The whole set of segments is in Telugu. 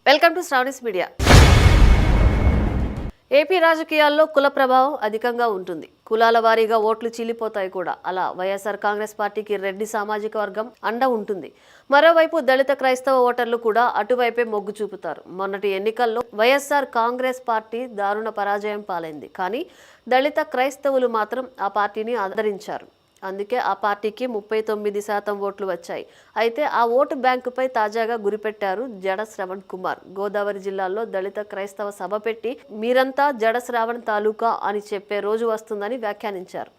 Welcome to Sravani's media. AP రాజకీయాల్లో కుల ప్రభావం అధికంగా ఉంటుంది. కులాల వారీగా ఓట్లు చీలిపోతాయి కూడా. అలా వైఎస్ఆర్ కాంగ్రెస్ పార్టీకి రెడ్డి సామాజిక వర్గం అండ ఉంటుంది. మరోవైపు దళిత క్రైస్తవ ఓటర్లు కూడా అటువైపే మొగ్గు చూపుతారు. మొన్నటి ఎన్నికల్లో వైఎస్ఆర్ కాంగ్రెస్ పార్టీ దారుణ పరాజయం పాలైంది. కానీ దళిత క్రైస్తవులు మాత్రం ఆ పార్టీని ఆదరించారు. అందుకే ఆ పార్టీకి 39% ఓట్లు వచ్చాయి. అయితే ఆ ఓటు బ్యాంకుపై తాజాగా గురిపెట్టారు జడ శ్రవణ్ కుమార్. గోదావరి జిల్లాలో దళిత క్రైస్తవ సభ పెట్టి మీరంతా జడ శ్రావణ్ తాలూకా అని చెప్పే రోజు వస్తుందని వ్యాఖ్యానించారు.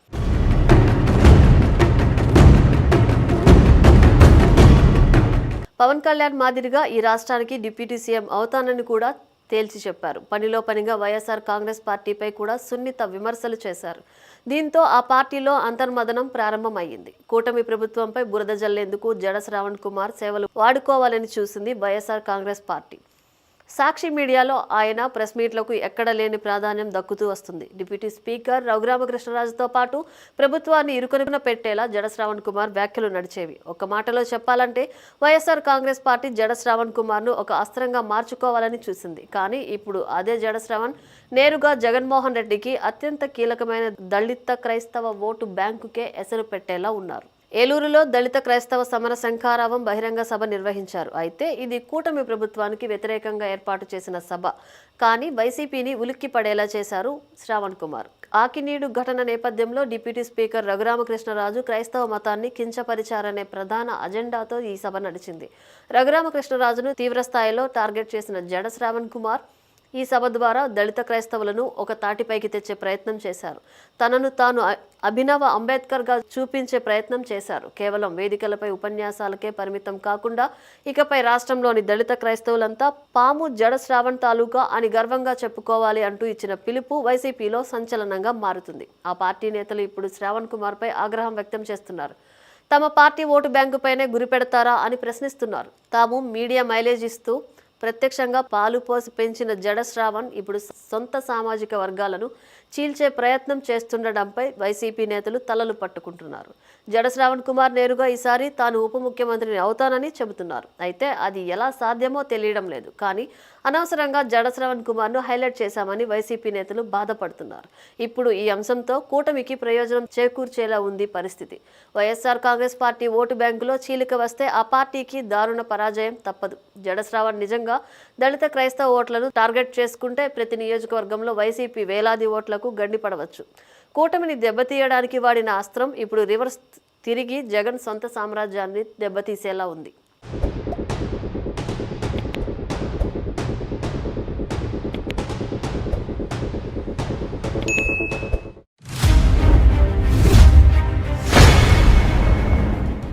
పవన్ కళ్యాణ్ మాదిరిగా ఈ రాష్ట్రానికి డిప్యూటీ సీఎం అవుతానని కూడా తేల్చి చెప్పారు. పనిలో పనిగా వైఎస్ఆర్ కాంగ్రెస్ పార్టీపై కూడా సున్నిత విమర్శలు చేశారు. దీంతో ఆ పార్టీలో అంతర్మదనం ప్రారంభమయ్యింది. కూటమి ప్రభుత్వంపై బురద జల్లేందుకు జడ శ్రావణ్ కుమార్ సేవలు వాడుకోవాలని చూసింది వైఎస్ఆర్ కాంగ్రెస్ పార్టీ. సాక్షి మీడియాలో ఆయన ప్రెస్ మీట్లకు ఎక్కడ లేని ప్రాధాన్యం దక్కుతూ వస్తుంది. డిప్యూటీ స్పీకర్ రఘురామకృష్ణరాజుతో పాటు ప్రభుత్వాన్ని ఇరుకున పెట్టేలా జడ శ్రావణ్ కుమార్ వ్యాఖ్యలు నడిచేవి. ఒక మాటలో చెప్పాలంటే వైఎస్ఆర్ కాంగ్రెస్ పార్టీ జడ శ్రావణ్ కుమార్ను ఒక అస్త్రంగా మార్చుకోవాలని చూసింది. కానీ ఇప్పుడు అదే జడ శ్రావణ్ నేరుగా జగన్మోహన్ రెడ్డికి అత్యంత కీలకమైన దళిత క్రైస్తవ ఓటు బ్యాంకుకే ఎసరు పెట్టేలా ఉన్నారు. ఏలూరులో దళిత క్రైస్తవ సమర శంఖారావం బహిరంగ సభ నిర్వహించారు. అయితే ఇది కూటమి ప్రభుత్వానికి వ్యతిరేకంగా ఏర్పాటు చేసిన సభ. కానీ వైసీపీని ఉలిక్కి పడేలా చేశారు శ్రావణ్ కుమార్. ఆకినీడు ఘటన నేపథ్యంలో డిప్యూటీ స్పీకర్ రఘురామకృష్ణరాజు క్రైస్తవ మతాన్ని కించపరిచారనే ప్రధాన అజెండాతో ఈ సభ నడిచింది. రఘురామకృష్ణరాజును తీవ్రస్థాయిలో టార్గెట్ చేసిన జడ శ్రావణ్ కుమార్ ఈ సభ ద్వారా దళిత క్రైస్తవులను ఒక తాటిపైకి తెచ్చే ప్రయత్నం చేశారు. తనను తాను అభినవ అంబేద్కర్గా చూపించే ప్రయత్నం చేశారు. కేవలం వేదికలపై ఉపన్యాసాలకే పరిమితం కాకుండా ఇకపై రాష్ట్రంలోని దళిత క్రైస్తవులంతా పాము జడ శ్రావణ్ తాలూకా అని గర్వంగా చెప్పుకోవాలి అంటూ ఇచ్చిన పిలుపు వైసీపీలో సంచలనంగా మారుతుంది. ఆ పార్టీ నేతలు ఇప్పుడు శ్రావణ్ కుమార్పై ఆగ్రహం వ్యక్తం చేస్తున్నారు. తమ పార్టీ ఓటు బ్యాంకుపైనే గురిపెడతారా అని ప్రశ్నిస్తున్నారు. తాము మీడియా మైలేజ్ ఇస్తూ ప్రత్యక్షంగా పాలు పోసి పెంచిన జడ శ్రావణ్ ఇప్పుడు సొంత సామాజిక వర్గాలను చీల్చే ప్రయత్నం చేస్తుండడంపై వైసీపీ నేతలు తలలు పట్టుకుంటున్నారు. జడ శ్రావణ్ కుమార్ నేరుగా ఈసారి తాను ఉప ముఖ్యమంత్రిని అవుతానని చెబుతున్నారు. అయితే అది ఎలా సాధ్యమో తెలియడం లేదు. కానీ అనవసరంగా జడ శ్రావణ్ కుమార్ను హైలైట్ చేశామని వైసీపీ నేతలు బాధపడుతున్నారు. ఇప్పుడు ఈ అంశంతో కూటమికి ప్రయోజనం చేకూర్చేలా ఉంది పరిస్థితి. వైఎస్ఆర్ కాంగ్రెస్ పార్టీ ఓటు బ్యాంకులో చీలిక వస్తే ఆ పార్టీకి దారుణ పరాజయం తప్పదు. జడ శ్రావణ్ నిజంగా దళిత క్రైస్తవ ఓట్లను టార్గెట్ చేసుకుంటే ప్రతి నియోజకవర్గంలో వైసీపీ వేలాది ఓట్లకు గండిపడవచ్చు. కూటమిని దెబ్బతీయడానికి వాడిన అస్త్రం ఇప్పుడు రివర్స్ తిరిగి జగన్ సొంత సామ్రాజ్యాన్ని దెబ్బతీసేలా ఉంది.